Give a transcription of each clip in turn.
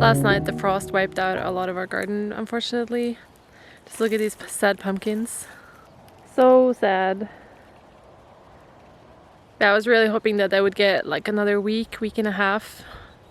Last night the frost wiped out a lot of our garden, unfortunately. Just look at these sad pumpkins. So sad. Yeah, I was really hoping that I would get like another week and a half.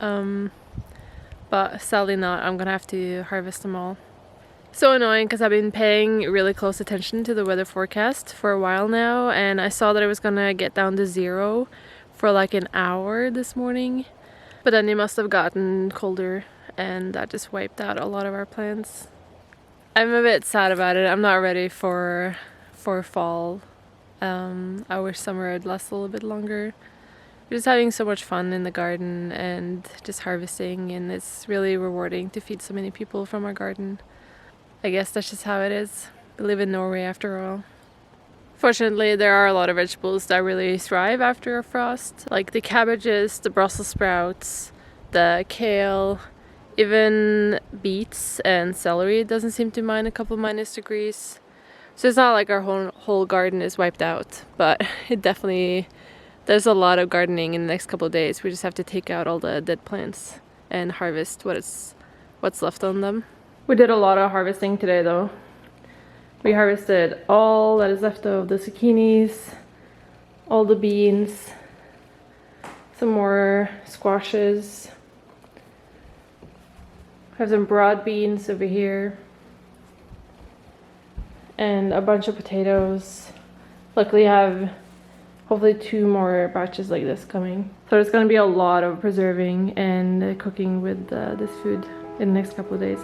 But sadly not. I'm gonna have to harvest them all. So annoying because I've been paying really close attention to the weather forecast for a while now, and I saw that it was gonna get down to 0 for like an hour this morning. But then it must have gotten colder and that just wiped out a lot of our plants. I'm a bit sad about it. I'm not ready for fall. I wish summer would last a little bit longer. We're just having so much fun in the garden and just harvesting, and it's really rewarding to feed so many people from our garden. I guess that's just how it is. We live in Norway after all. Fortunately, there are a lot of vegetables that really thrive after a frost, like the cabbages, the Brussels sprouts, the kale, even beets and celery doesn't seem to mind a couple -degrees. So it's not like our whole garden is wiped out, but it definitely, there's a lot of gardening in the next couple of days. We just have to take out all the dead plants and harvest what's left on them. We did a lot of harvesting today though. We harvested all that is left of the zucchinis, all the beans, some more squashes. I have some broad beans over here, and a bunch of potatoes. Luckily I have hopefully 2 more batches like this coming. So there's going to be a lot of preserving and cooking with this food in the next couple of days.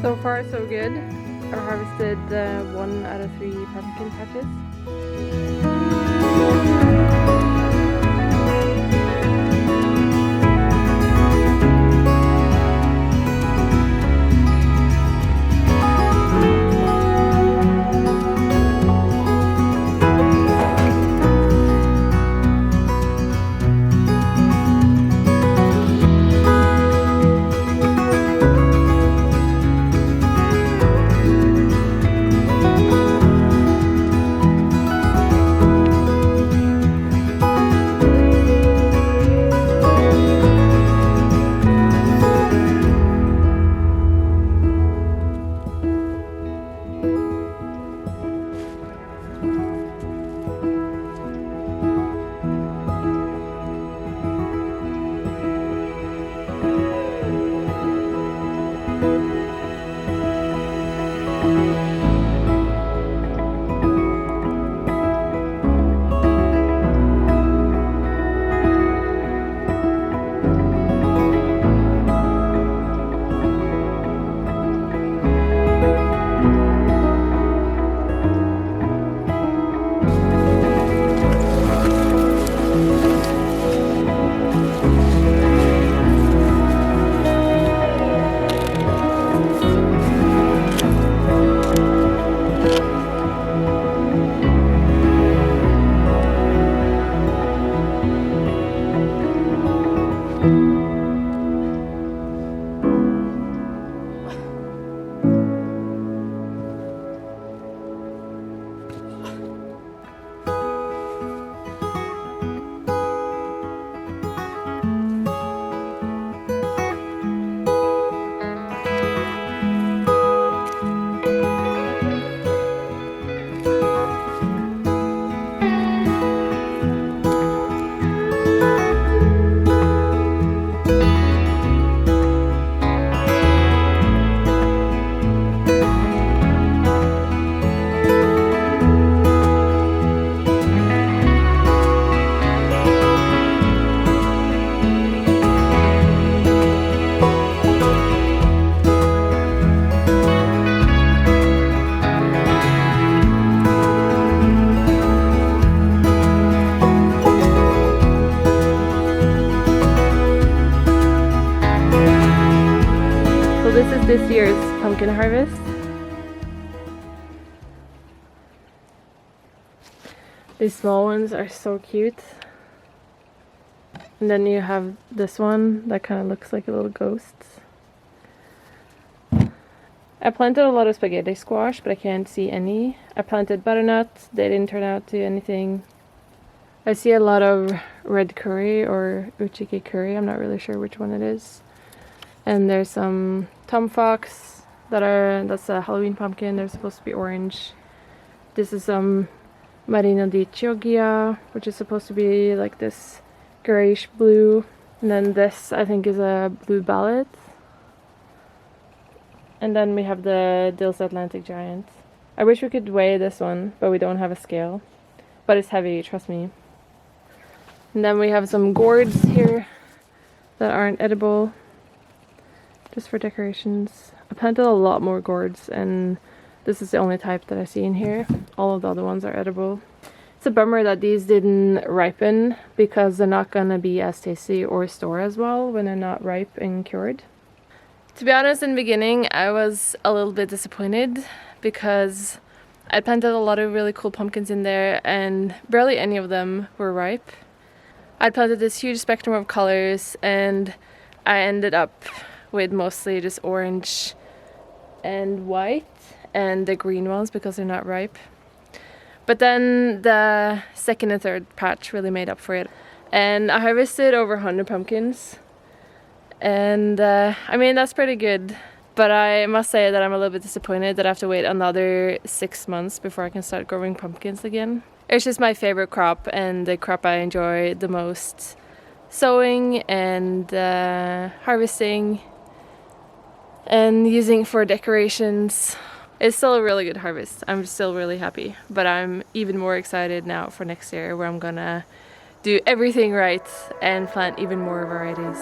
So far so good. I've harvested 1 out of 3 pumpkin patches. is this year's pumpkin harvest. These small ones are so cute. And then you have this one that kind of looks like a little ghost. I planted a lot of spaghetti squash, but I can't see any. I planted butternut, they didn't turn out to anything. I see a lot of red curry or uchiki curry, I'm not really sure which one it is. And there's some Tom Fox that's a Halloween pumpkin, they're supposed to be orange. This is some Marino di Chioggia, which is supposed to be like this grayish blue. And then this I think is a blue ballot. And then we have the Dill's Atlantic Giant. I wish we could weigh this one, but we don't have a scale. But it's heavy, trust me. And then we have some gourds here that aren't edible, just for decorations. I planted a lot more gourds, and this is the only type that I see in here. All of the other ones are edible. It's a bummer that these didn't ripen, because they're not gonna be as tasty or store as well when they're not ripe and cured. To be honest, in the beginning, I was a little bit disappointed because I planted a lot of really cool pumpkins in there and barely any of them were ripe. I planted this huge spectrum of colors and I ended up with mostly just orange and white and the green ones because they're not ripe. But then the second and third patch really made up for it. And I harvested over 100 pumpkins. And I mean, that's pretty good, but I must say that I'm a little bit disappointed that I have to wait another 6 months before I can start growing pumpkins again. It's just my favorite crop and the crop I enjoy the most sowing and harvesting and using for decorations. It's still a really good harvest. I'm still really happy, but I'm even more excited now for next year where I'm gonna do everything right and plant even more varieties.